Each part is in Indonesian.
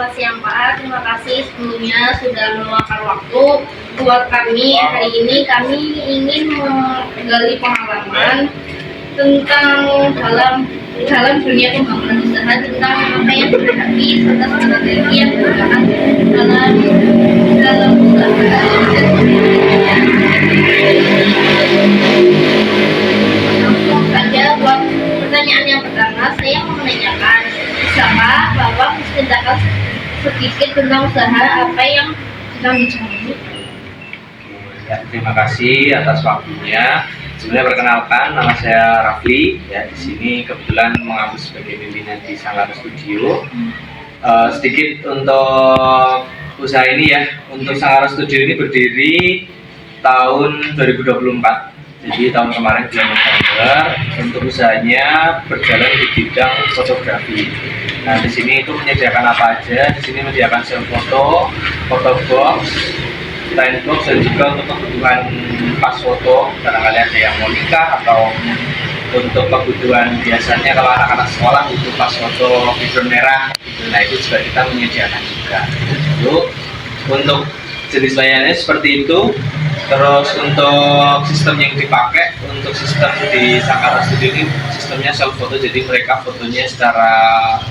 Selamat siang Pak, terima kasih sebelumnya sudah meluangkan waktu buat kami. Hari ini kami ingin menggali pengalaman tentang dalam dunia pembangunan usaha, tentang apa yang dihadapi serta strategi yang digunakan dalam usaha. Langsung saja buat pertanyaan yang pertama, saya mau menanyakan, bisakah Bapak menceritakan sedikit tentang usaha apa yang sedang dijalani? Ya, terima kasih atas waktunya. Sebenarnya perkenalkan, nama saya Rafli. Ya, di sini kebetulan mengaku sebagai pimpinan di Sanggara Studio. Sedikit untuk usaha ini ya. Untuk Sanggara Studio ini berdiri tahun 2024. Jadi tahun kemarin bulan November. Untuk usahanya berjalan di bidang fotografi. Nah, di sini itu menyediakan apa aja? Di sini menyediakan self foto, foto box, line box, dan juga untuk kebutuhan pas foto. Barangkali ada yang mau nikah atau untuk kebutuhan biasanya kalau anak-anak sekolah butuh pas foto video merah. Nah, itu juga kita menyediakan juga. Lalu untuk jenis layanannya seperti itu. Terus untuk sistem yang dipakai, untuk sistem di Sanggara Studio ini sistemnya self foto, jadi mereka fotonya secara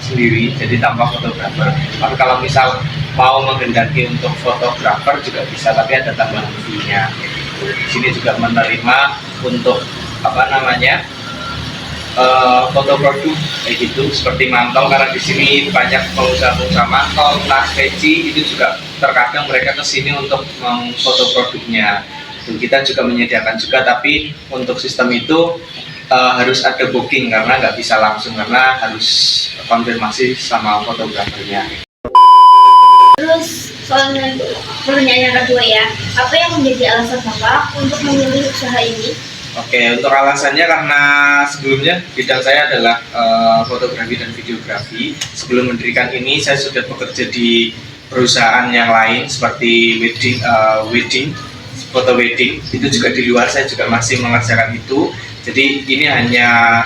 sendiri, jadi tanpa fotografer. Tapi kalau misal mau menghendaki untuk fotografer juga bisa, tapi ada tambahan fee-nya. Di sini juga menerima untuk foto produk kayak gitu, seperti mantau, karena di sini banyak pengusaha-pengusaha mantau, tas, peci, itu juga terkadang mereka kesini untuk memfoto produknya. Kita juga menyediakan juga, tapi untuk sistem itu harus ada booking karena nggak bisa langsung, karena harus konfirmasi sama fotografernya. Terus pertanyaan yang kedua ya, apa yang menjadi alasan Bapak untuk memilih usaha ini? Oke, untuk alasannya karena sebelumnya bidang saya adalah fotografi dan videografi. Sebelum mendirikan ini saya sudah bekerja di perusahaan yang lain seperti wedding, foto wedding. Itu juga di luar saya juga masih mengerjakan itu. Jadi ini hanya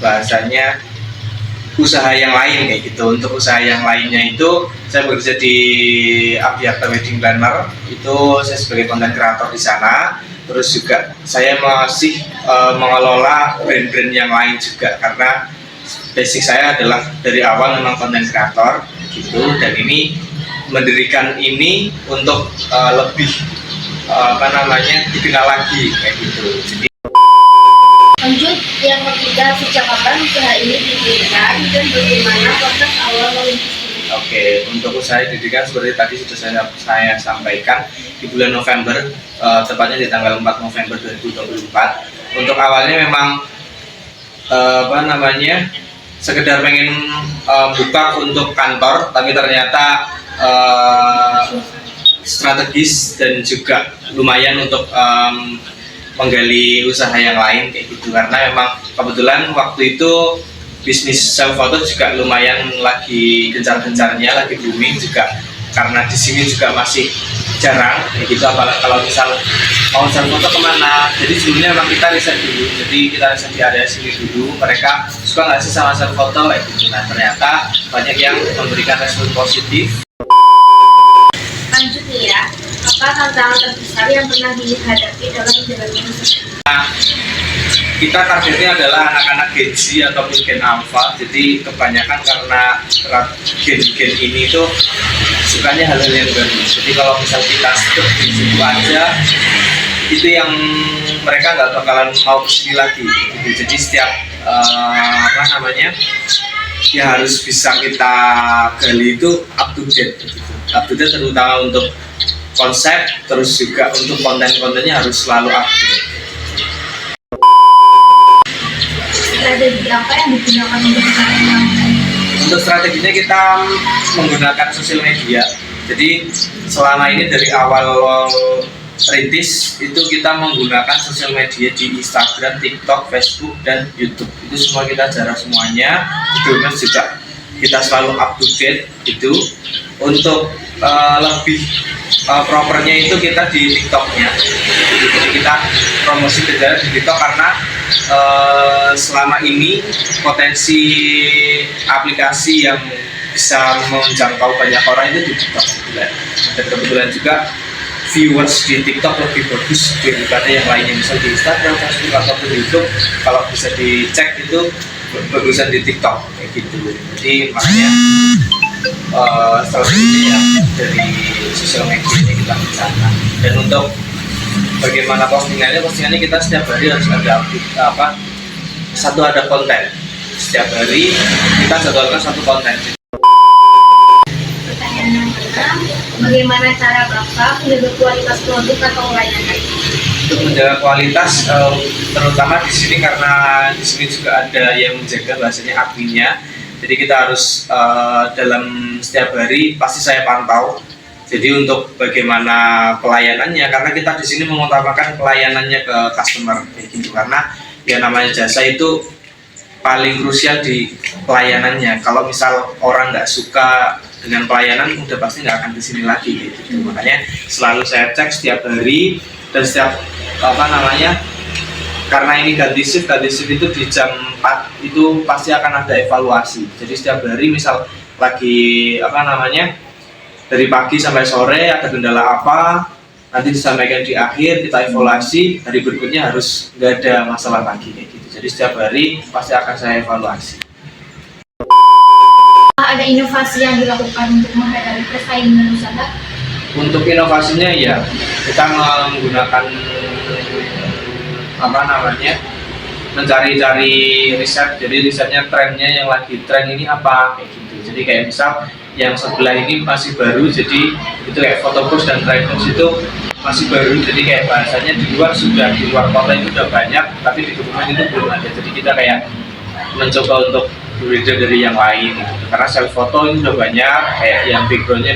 bahasanya usaha yang lain kayak gitu. Untuk usaha yang lainnya itu saya bekerja di Abiarta Wedding Planner. Itu saya sebagai content creator di sana. Terus juga saya masih mengelola brand-brand yang lain juga, karena basic saya adalah dari awal memang content creator gitu, dan ini mendirikan ini untuk lebih dikenal lagi kayak gitu. Jadi, lanjut yang ketiga, sejak kapan usaha ini didirikan dan bagaimana proses awal merintis? Oke, untuk usaha didirikan seperti tadi sudah saya sampaikan di bulan November, tepatnya di tanggal 4 November 2024. Untuk awalnya memang sekedar pengen buka untuk kantor, tapi ternyata strategis dan juga lumayan untuk menggali usaha yang lain kayak gitu, karena memang kebetulan waktu itu bisnis self foto juga lumayan lagi gencar-gencarnya, lagi booming juga, karena di sini juga masih jarang kayak gitu. Apalagi kalau misal mau self foto kemana, jadi sebelumnya memang kita riset dulu, jadi kita riset di area sini dulu, mereka suka nggak sih sama self foto kayak gitu. Nah, ternyata banyak yang memberikan respon positif. Lanjut nih ya, apa tantangan terbesar yang pernah dihadapi dalam menjalankan usaha? Nah, kita targetnya adalah anak-anak Gen Z ataupun Gen Alpha. Jadi kebanyakan karena gen ini tuh sukanya hal-hal yang baru. Jadi kalau misal kita stuck di situ aja, itu yang mereka nggak bakalan mau kesini lagi gitu. Jadi setiap ya harus bisa kita gali itu up to date gitu. Up to date terutama untuk konsep, terus juga untuk konten-kontennya harus selalu update. Strategi apa yang digunakan untuk usaha ini? Untuk strateginya kita menggunakan sosial media. Jadi selama ini dari awal rintis itu kita menggunakan sosial media di Instagram, TikTok, Facebook, dan YouTube. Itu semua kita jarang semuanya. Google Maps juga kita selalu up to date gitu. Untuk lebih propernya itu kita di TikToknya. Jadi kita promosi kerja di TikTok karena selama ini potensi aplikasi yang bisa menjangkau banyak orang itu di TikTok kebetulan. Dan kebetulan juga viewers di TikTok lebih bagus daripada yang lainnya, misal di Instagram, Facebook ataupun YouTube. Kalau bisa dicek itu bagusan di TikTok kayak gitu. Jadi makanya salah satunya ya dari sosial media ini kita bicara. Dan untuk bagaimana postingannya kita setiap hari harus ada ada konten. Setiap hari kita jadwalkan satu konten. Pertanyaan yang keenam, bagaimana cara Bapak menjaga kualitas produk atau layanan? Untuk menjaga kualitas, terutama di sini karena di sini juga ada yang menjaga bahasanya adminnya. Jadi kita harus dalam setiap hari pasti saya pantau. Jadi untuk bagaimana pelayanannya, karena kita di sini mengutamakan pelayanannya ke customer kayak gitu. Karena ya namanya jasa itu paling krusial di pelayanannya. Kalau misal orang nggak suka dengan pelayanan, udah pasti nggak akan kesini lagi gitu. Makanya selalu saya cek setiap hari dan setiap karena ini ganti shift itu di jam 4 itu pasti akan ada evaluasi. Jadi setiap hari misal lagi dari pagi sampai sore ada kendala apa, nanti disampaikan di akhir, kita evaluasi, hari berikutnya harus nggak ada masalah lagi kayak gitu. Jadi setiap hari pasti akan saya evaluasi. Ada inovasi yang dilakukan untuk menghadapi persaingan usaha? Untuk inovasinya ya kita menggunakan mencari-cari riset. Jadi risetnya trennya yang lagi tren ini apa kayak gitu. Jadi kayak misal yang sebelah ini masih baru, jadi itu kayak photobooth dan tripod itu masih baru, jadi kayak bahasanya di luar kota itu udah banyak, tapi di Kebumen itu belum ada. Jadi kita kayak mencoba untuk berbeda dari yang lain, karena self foto ini udah banyak, kayak yang background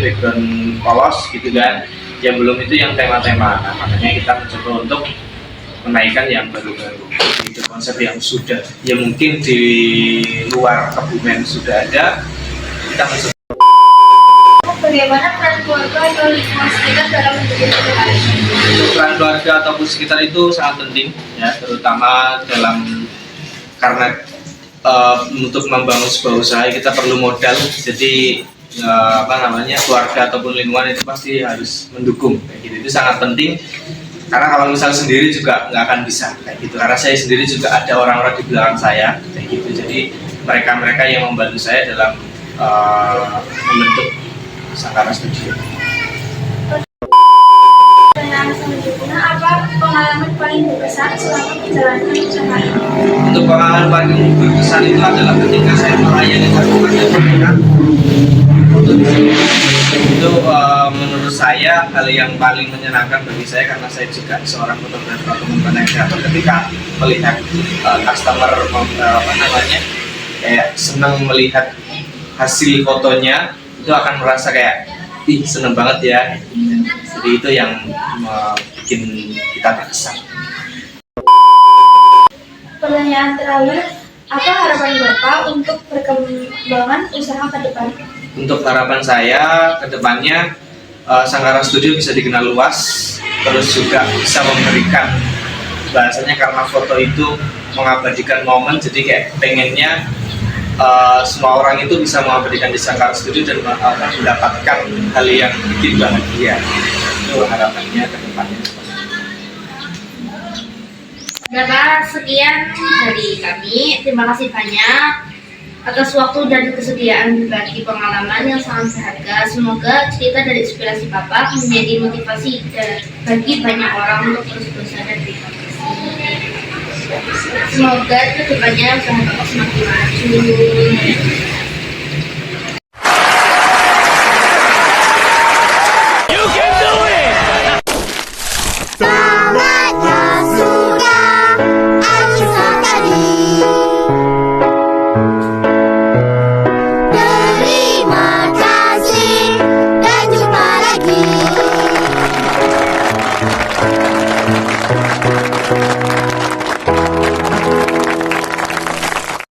polos gitu kan, yang belum itu yang tema-tema. Nah, makanya kita mencoba untuk menaikkan yang baru-baru. Itu konsep yang sudah ya mungkin di luar Kebumen sudah ada, kita mencoba. Bagaimana peran keluarga atau lingkungan sekitar dalam menjaga kesehatan? Peran keluarga ataupun sekitar itu sangat penting ya, terutama karena untuk membangun sebuah usaha kita perlu modal. Jadi keluarga ataupun lingkungan itu pasti harus mendukung kayak gitu. Itu sangat penting, karena kalau misal sendiri juga nggak akan bisa kayak gitu. Karena saya sendiri juga ada orang-orang di belakang saya kayak gitu. Jadi mereka yang membantu saya dalam membentuk Sangkara Studio. Pertanyaan selanjutnya, apa pengalaman paling berkesan selama menjalankan usaha ini? Untuk pengalaman paling berkesan itu adalah ketika saya melayani customer yang berminat foto di sini. Itu menurut saya hal yang paling menyenangkan bagi saya, karena saya juga seorang fotografer atau kreator. Ketika melihat customer kayak senang melihat hasil fotonya, itu akan merasa kayak seneng banget ya. Jadi itu yang bikin kita terkesan. Pertanyaan terakhir, apa harapan Bapak untuk perkembangan usaha ke depan? Untuk harapan saya ke depannya, Sangkara Studio bisa dikenal luas, terus juga bisa memberikan bahasanya, karena foto itu mengabadikan momen, jadi kayak pengennya semua orang itu bisa mengabadikan di Sangkara Studio dan mendapatkan hal yang bikin bahagia. Itu harapannya ke depannya. Bapak, sekian dari kami. Terima kasih banyak atas waktu dan kesediaan berbagi pengalaman yang sangat berharga. Semoga cerita dan inspirasi Bapak menjadi motivasi bagi banyak orang untuk terus berusaha dan berinovasi. Semoga kedepannya usaha Bapak semakin maju. Terima kasih dan jumpa lagi.